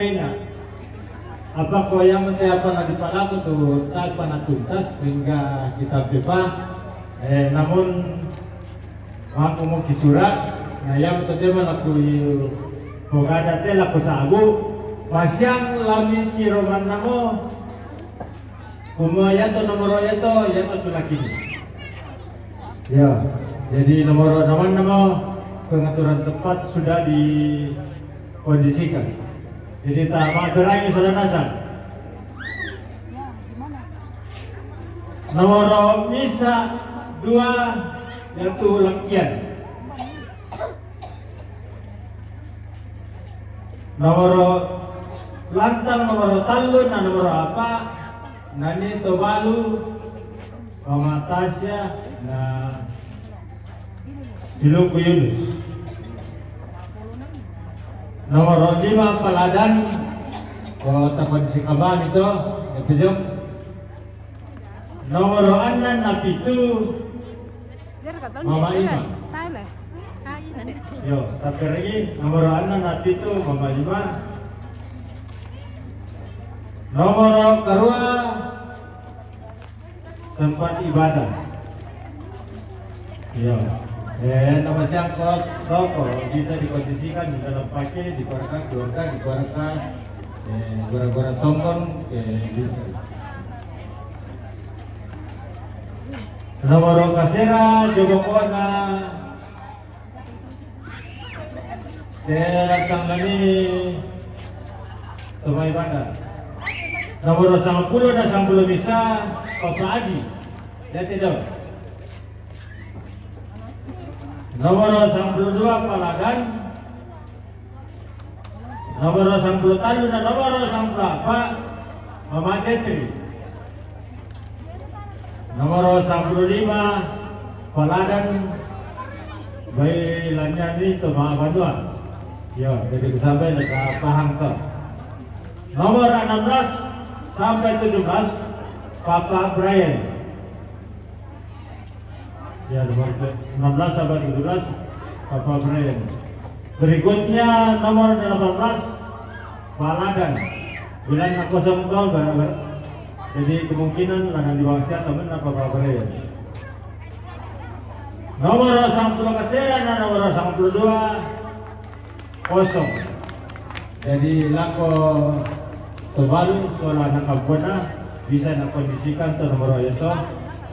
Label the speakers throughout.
Speaker 1: apa ko yang apa na di palaku tu tak panatuntas sehingga kita pipa namun aku mau kisurat na yang tu dia aku bogada te laku sabu pasyang lami kiroman namo kumaya to nomor ya to laki ya jadi nomor nama pengaturan tempat sudah dikondisikan. Jadi tak magerangi saudara Nasan. Nomor misa 2 yaitu lakian. Nomor lantang, nomor talun, dan nomor apa? Nani Tobalu, Pamatasya, na Siluku Yunus. Nomor 5 Paladan, kota kondisi kaban itu jom. Nomor 6 Napitu, Mama Ima. Yo, tapi lagi nomor 6 Napitu, Mama Ima. Nomor kedua tempat ibadah. Yo. Nama siang toko bisa dikondisikan di dalam pakai dikeluarkan gora-gora tongkong bisa. Nomor kasera jogokona datang kami tempat ibadah. Nomor 90 dan 90 bisa Papa Adi. Ya tidak. Nomor 92 Paladan, nomor 90 Talu dan nomor 94 Mama Tetri. Nomor 95 Paladan bayi lanyani Toma Bandua. Yo, jadi sampai dekat Pahang to. Nomor 16 sampai 17 Papa Brian. Ya, nomor 16 sampai 17 Papa Brian. Berikutnya nomor 18 Paladan. Bilang kosong tol barang. Jadi kemungkinan akan diwakilkan teman Papa Brian. Nomor 10 Kasera dan nomor 92 kosong. Jadi lako Tobalu soal anak kampuna bisa nakondisikan ke nomor itu.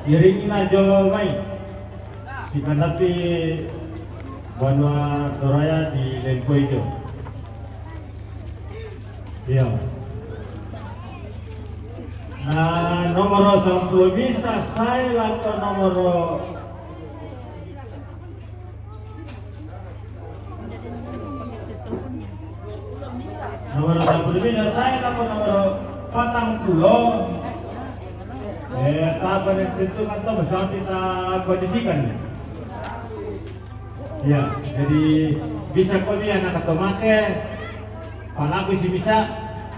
Speaker 1: Iring na jo mai. Sikan napi Banua Toraya di Lempo itu. Iya. Nah, nomor 10 bisa saya atau nomor nomor 10 bisa saya atau nomor 40. Tahapan yang tentukan itu bersama kita kondisikan. Ya, jadi bisa kau ni anak atau make, panaku si bisa,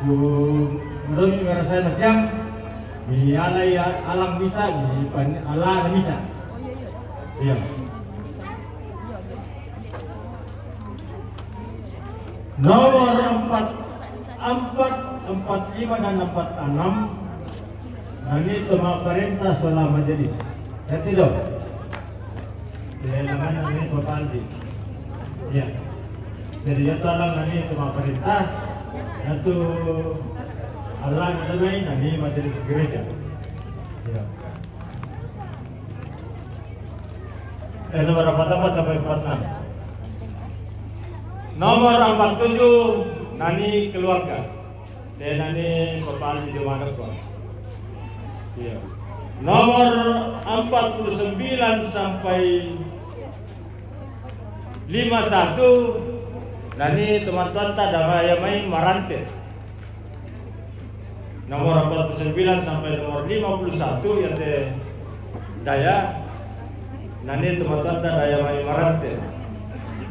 Speaker 1: menurut merasa siang, di alai alang bisa, di ala bisa. Iya. Nomor 45 dan 46. Ini cuma perintah soal majelis. Ya tidak. Namanya ini Bapak Aldi. Ya. Jadi ya tolong ini cuma perintah. Itu Allah lain ini majelis gereja. Ya. Nomor 44 sampai 46. Nomor 47 nani keluarga. Dan nani Bapak Aldi di mana kok? Ya. Nomor 49 sampai 51 nani teman-teman tadamaya main marante. Nomor 49 sampai nomor 51 ya teh daya nani teman-teman daya main marante.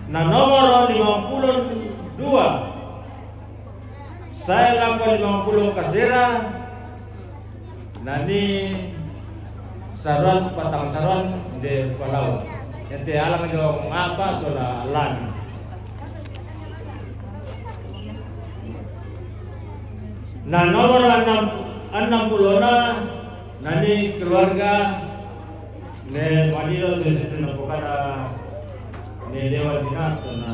Speaker 1: Nah nomor 52 saya lakukan 50 kasera nani saruan patang saruan de Palau. Ente alang jo ngapa sola lan. Nah nomor 60 nani keluarga ne Manilo sesuatu napokada ne Dewa Dina na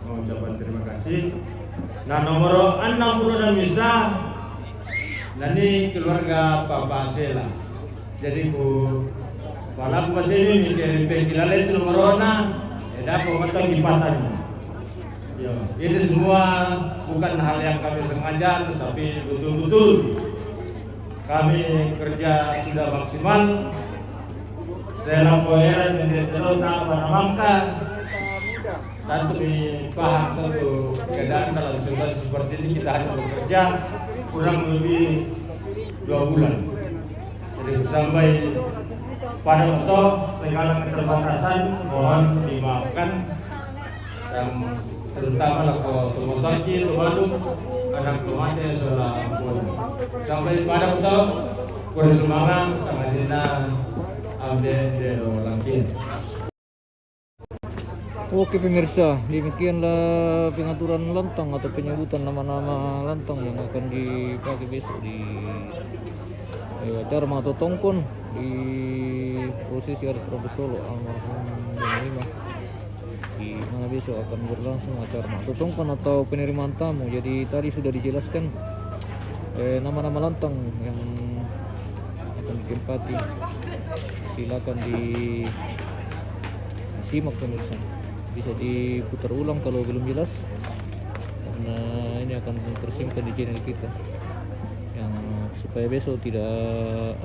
Speaker 1: mengucapkan terima kasih. Nah nomor 60 bisa nani keluarga Pak Basela. Jadi bu Pak Basela ini kilala itu nomor dapat matang di pasarnya. Ya, ini semua bukan hal yang kami sengaja, tetapi betul-betul kami kerja sudah maksimal. Saya laporan yang terletak pada Mangka, tentu paham tentu keadaan dalam situasi seperti ini kita hanya bekerja kurang lebih 2 bulan. Jadi sampai pada waktu segala keterbatasan mohon dimaafkan, dan terutama kalau teman-teman Bandung anak temannya sudah ampun sampai pada waktu kurang semangat sama Dina Abde Langkin.
Speaker 2: Oke pemirsa, demikianlah pengaturan lantang atau penyebutan nama-nama lantang yang akan dipakai besok di acara Mato Tongkon di posisi Adat Prabu Solo almarhum Lima, di mana besok akan berlangsung acara Mato Tongkon atau penerimaan tamu. Jadi tadi sudah dijelaskan nama-nama lantang yang akan ditempati. Silakan disimak pemirsa, bisa diputar ulang kalau belum jelas, karena ini akan tersimpan di channel kita yang supaya besok tidak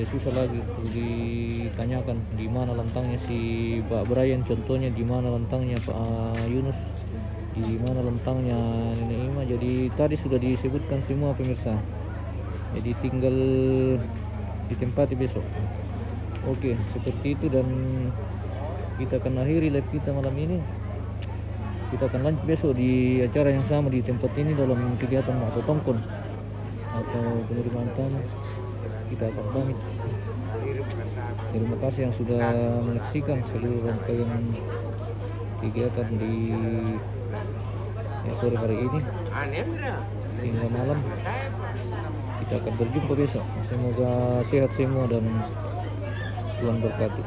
Speaker 2: susah lagi ditanyakan di mana lantangnya si Pak Brian, contohnya di mana lantangnya Pak Yunus, di mana lantangnya Nenek Ima. Jadi tadi sudah disebutkan semua pemirsa, jadi tinggal ditempati besok. Oke, seperti itu, dan kita akan akhiri live kita malam ini. Kita akan lanjut besok di acara yang sama di tempat ini dalam kegiatan Mato Tongkon atau penerimaan tamu. Kita akan pamit. Terima kasih yang sudah menyaksikan seluruh rangkaian kegiatan di sore hari ini hingga malam. Kita akan berjumpa besok. Semoga sehat semua dan Tuhan berkati.